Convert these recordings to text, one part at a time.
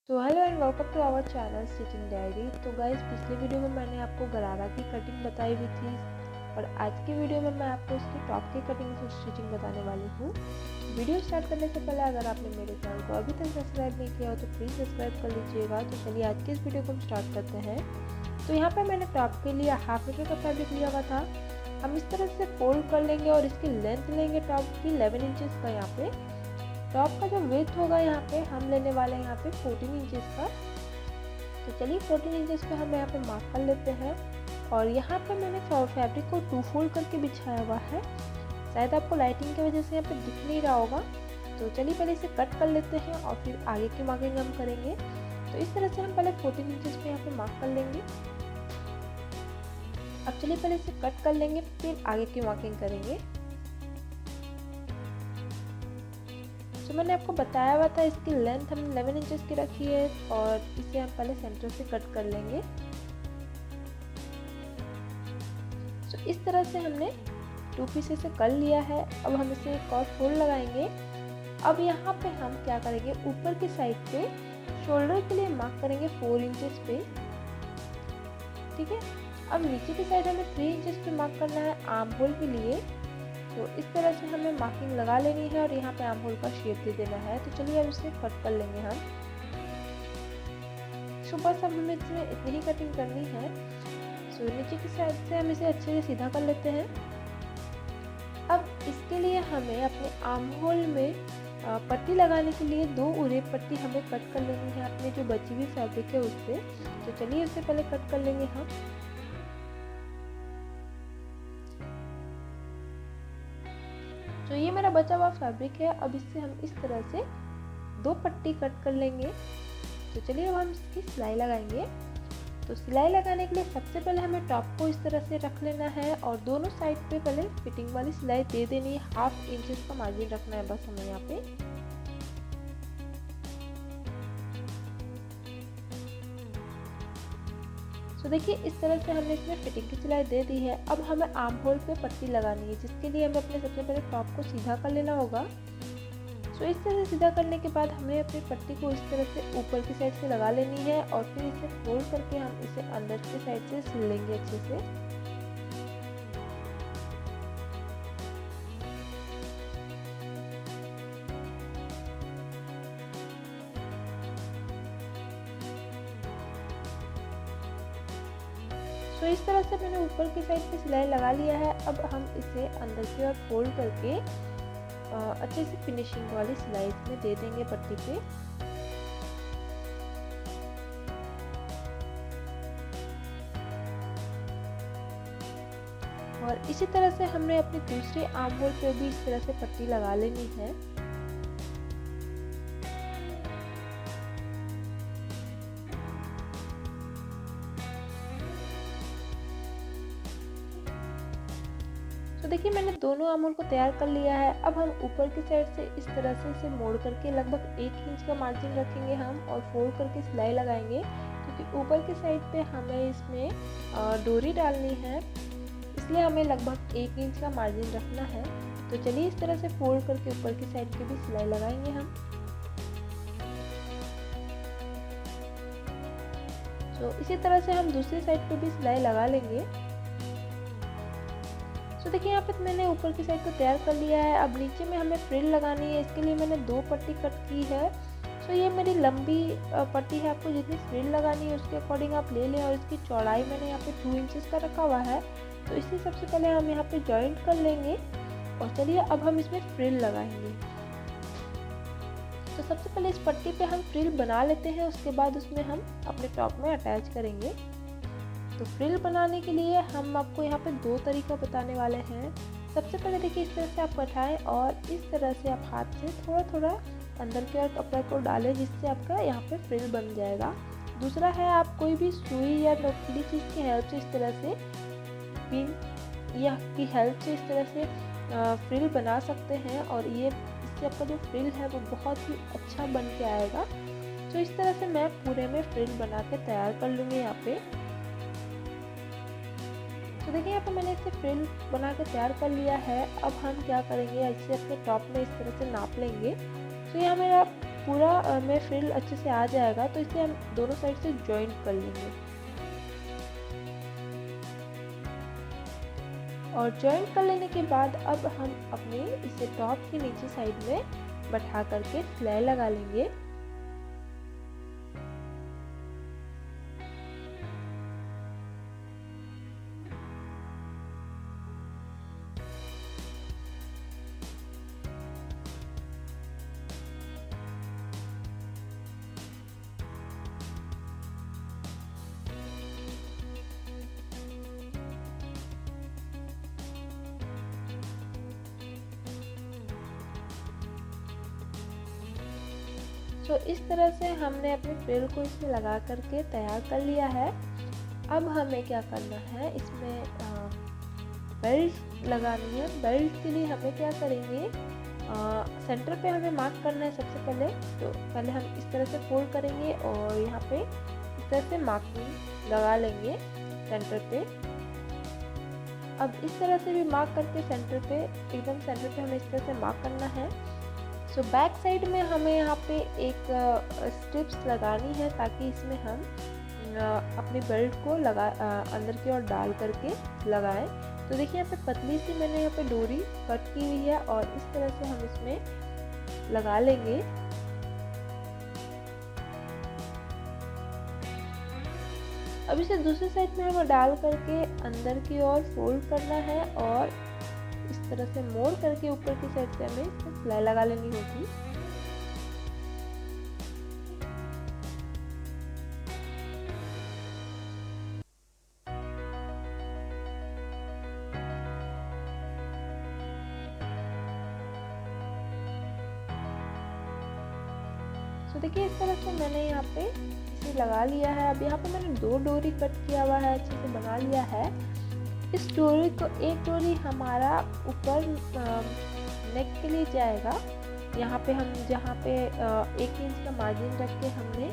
तो hello and welcome to our channel Stitching Diary. तो guys, पिछले वीडियो में मैंने आपको गरारा की कटिंग बताई हुई थी और आज की वीडियो में मैं आपको उसकी टॉप की कटिंग से स्टिचिंग बताने वाली हूँ। वीडियो स्टार्ट करने से पहले अगर आपने मेरे चैनल को अभी तक सब्सक्राइब नहीं किया हो तो प्लीज़ सब्सक्राइब कर लीजिएगा। तो चलिए आज की इस वीडियो को हम स्टार्ट करते हैं। तो यहाँ पर मैंने टॉप के लिए हाफ मीटर का फैब्रिक लिया हुआ था। हम इस तरह से फोल्ड कर लेंगे और इसकी लेंथ लेंगे टॉप की 11 इंचज़ का। यहाँ पे टॉप का जो विड्थ होगा यहाँ पे हम लेने वाले हैं यहाँ पे 14 इंचज़ का। तो चलिए 14 इंचज़ पे हम यहाँ पे मार्क कर लेते हैं और यहाँ पे मैंने फैब्रिक को 2 फोल्ड करके बिछाया हुआ है। शायद आपको लाइटिंग की वजह से यहाँ पे दिख नहीं रहा होगा। तो चलिए पहले इसे कट कर लेते हैं और फिर आगे की मार्किंग हम करेंगे। तो इस तरह से हम पहले 14 इंचज़ पे यहाँ पे मार्क कर लेंगे। अब चलिए पहले इसे कट कर लेंगे, फिर आगे की मार्किंग करेंगे। तो मैंने आपको बताया हुआ था इसकी लेंथ हम 11 इंचज़ की रखी है और इसे हम पहले सेंटर से कट कर लेंगे। तो इस तरह से हमने 2 पीसेस से कर लिया है। अब हम इसे एक और फोल्ड लगाएंगे। अब यहाँ पे हम क्या करेंगे, ऊपर की साइड पे शोल्डर के लिए मार्क करेंगे 4 इंचज़ पे, ठीक है। अब नीचे की साइड हमें 3 इंचज़ पे मार्क करना है आर्म होल के लिए। तो इस तरह से हमें मार्किंग लगा लेनी है और यहाँ पे आर्म होल का शेप दे देना है। तो चलिए अब इसे कट कर लेंगे हम। बस अब हमें इसमें इतनी ही कटिंग करनी है। सो नीचे की साइड से हम इसे अच्छे से सीधा कर लेते हैं। अब इसके लिए हमें अपने आर्म होल में पट्टी लगाने के लिए 2 उरे पट्टी हमें कट कर लेनी है अपने जो बची हुई फैब्रिक है उससे। तो चलिए उसे पहले कट कर लेंगे हम। तो ये मेरा बचा हुआ फैब्रिक है। अब इससे हम इस तरह से 2 पट्टी कट कर लेंगे। तो चलिए अब हम इसकी सिलाई लगाएंगे। तो सिलाई लगाने के लिए सबसे पहले हमें टॉप को इस तरह से रख लेना है और दोनों साइड पे पहले फिटिंग वाली सिलाई दे देनी है। हाफ इंचज़ का मार्जिन रखना है बस हमें यहाँ पे। तो देखिए इस तरह से हमने इसमें फिटिंग की सिलाई दे दी है। अब हमें आर्म होल पे पट्टी लगानी है, जिसके लिए हमें अपने सबसे पहले टॉप को सीधा कर लेना होगा। तो इस तरह से सीधा करने के बाद हमें अपनी पट्टी को इस तरह से ऊपर की साइड से लगा लेनी है और फिर इसे फोल्ड करके हम इसे अंदर की साइड से सिल लेंगे अच्छे से। तो इस तरह से मैंने ऊपर की साइड पे सिलाई लगा लिया है। अब हम इसे अंदर की ओर फोल्ड करके अच्छे से फिनिशिंग वाली सिलाई इसमें दे देंगे पट्टी पे। और इसी तरह से हमने अपनी दूसरे आर्म होल पे भी इस तरह से पट्टी लगा लेनी है। तो देखिए मैंने दोनों आर्म होल को तैयार कर लिया है। अब हम ऊपर की साइड से इस तरह से इसे मोड़ करके लगभग 1 इंच का मार्जिन रखेंगे हम और फोल्ड करके सिलाई लगाएंगे, क्योंकि ऊपर की साइड पे हमें इसमें डोरी डालनी है, इसलिए हमें लगभग 1 इंच का मार्जिन रखना है। तो चलिए इस तरह से फोल्ड करके ऊपर की साइड पे भी सिलाई लगाएंगे हम। तो इसी तरह से हम दूसरी साइड पे भी सिलाई लगा लेंगे। तो देखिए यहाँ पे मैंने ऊपर की साइड को तैयार कर लिया है। अब नीचे में हमें फ्रिल लगानी है, इसके लिए मैंने 2 पट्टी कट की है। तो ये मेरी लंबी पट्टी है, आपको जितनी फ्रिल लगानी है उसके अकॉर्डिंग आप ले लें। और इसकी चौड़ाई मैंने यहाँ पे 2 इंचज़ का रखा हुआ है। तो इसे सबसे पहले हम यहाँ पे जॉइंट कर लेंगे और चलिए अब हम इसमें फ्रिल लगाएंगे। तो सबसे पहले इस पट्टी पे हम फ्रिल बना लेते हैं, उसके बाद उसमें हम अपने टॉप में अटैच करेंगे। तो फ्रिल बनाने के लिए हम आपको यहाँ पे 2 तरीका बताने वाले हैं। सबसे पहले देखिए इस तरह से आप बैठाएं और इस तरह से आप हाथ से थोड़ा थोड़ा अंदर की ओर कपड़ा को डालें, जिससे आपका यहाँ पे फ्रिल बन जाएगा। दूसरा है आप कोई भी सुई या नोकीली चीज़ की हेल्प से इस तरह से पिन या की हेल्प से इस तरह से फ्रिल बना सकते हैं और ये इससे आपका जो फ्रिल है वो बहुत ही अच्छा बन के आएगा। तो इस तरह से मैं पूरे में फ्रिल बना के तैयार कर लूँगी यहाँ पे। तो देखिए यहाँ पे मैंने इसे फ्रिल बना के तैयार कर लिया है। अब हम क्या करेंगे, इसे अपने टॉप में इस तरह से नाप लेंगे। तो यहाँ मेरा पूरा में फ्रिल अच्छे से आ जाएगा। तो इसे हम दोनों साइड से जॉइंट कर लेंगे और जॉइंट कर लेने के बाद अब हम अपने इसे टॉप के नीचे साइड में बैठा करके सिलाई लगा लेंगे। तो इस तरह से हमने अपने फ्रिल को इसमें लगा करके तैयार कर लिया है। अब हमें क्या करना है, इसमें बेल्ट लगानी है। बेल्ट के लिए हमें क्या करेंगे, सेंटर पे हमें मार्क करना है सबसे पहले। तो पहले हम इस तरह से फोल्ड करेंगे और यहाँ पे इस तरह से मार्किंग लगा लेंगे सेंटर पे। अब इस तरह से भी मार्क करके सेंटर पे, एकदम सेंटर पे हमें इस तरह से मार्क करना है। सो बैक साइड में हमें यहाँ पे एक स्ट्रिप्स लगानी है ताकि इसमें हम अपनी बेल्ट को अंदर की ओर डाल करके लगाएं। तो देखिए यहाँ पे पतली सी मैंने यहाँ पे डोरी कट की हुई है और इस तरह से हम इसमें लगा लेंगे। अब इसे दूसरी साइड में हमें डाल करके अंदर की ओर फोल्ड करना है और इस तरह से मोड़ करके ऊपर की साइड से हमें सिलाई लगा लेनी होगी। तो देखिए इस तरह से मैंने यहाँ पे इसे लगा लिया है। अब यहाँ पे मैंने 2 डोरी कट किया हुआ है, अच्छे से बना लिया है। इस डोरी को, एक डोरी हमारा ऊपर नेक के लिए जाएगा, यहाँ पे हम जहाँ पे 1 इंच का मार्जिन रख के हमने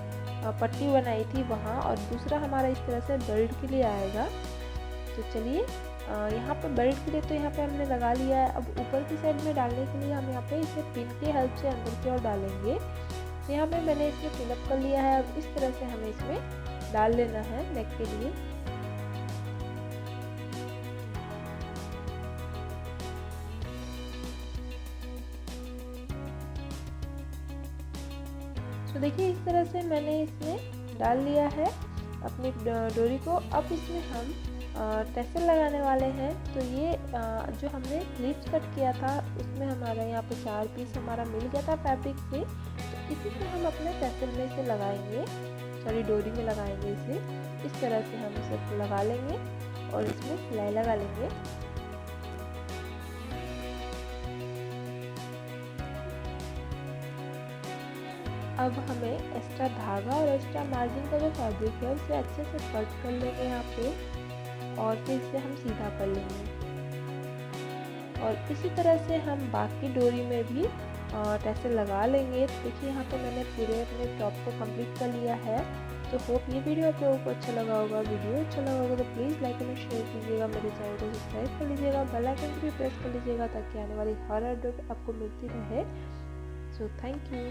पट्टी बनाई थी वहाँ, और दूसरा हमारा इस तरह से बेल्ट के लिए आएगा। तो चलिए यहाँ पे बेल्ट के लिए तो यहाँ पे हमने लगा लिया है। अब ऊपर की साइड में डालने के लिए हम यहाँ पे इसे पिन के हेल्प से अंदर की ओर डालेंगे। तो यहाँ पे मैंने इसमें पिनअप कर लिया है। अब इस तरह से हमें इसमें डाल लेना है नेक के लिए। तो देखिए इस तरह से मैंने इसमें डाल लिया है अपनी डोरी को। अब इसमें हम टैसल लगाने वाले हैं। तो ये जो हमने क्लिप्स कट किया था उसमें हमारा यहाँ पे 4 पीस हमारा मिल गया था फैब्रिक से। तो इसी से हम अपने टैसल में इसे लगाएंगे, सॉरी डोरी में लगाएंगे इसे। इस तरह से हम इसे लगा लेंगे और इसमें सिलाई लगा लेंगे। अब हमें एक्स्ट्रा धागा और एक्स्ट्रा मार्जिन का जो फैब्रिक है उसे अच्छे से कट कर लेंगे यहाँ पे और फिर इसे हम सीधा कर लेंगे। और इसी तरह से हम बाकी डोरी में भी टैसल लगा लेंगे। तो देखिए यहाँ पे मैंने पूरे अपने टॉप को कंप्लीट कर लिया है। तो होप ये वीडियो आप लोगों को अच्छा लगा होगा। वीडियो अच्छा लगा होगा तो प्लीज़ लाइक एंड शेयर कीजिएगा, मेरे चैनल को सब्सक्राइब कर लीजिएगा, बेल आइकन भी प्रेस कर लीजिएगा ताकि आने वाली हर अपडेट आपको मिलती रहे। So thank you.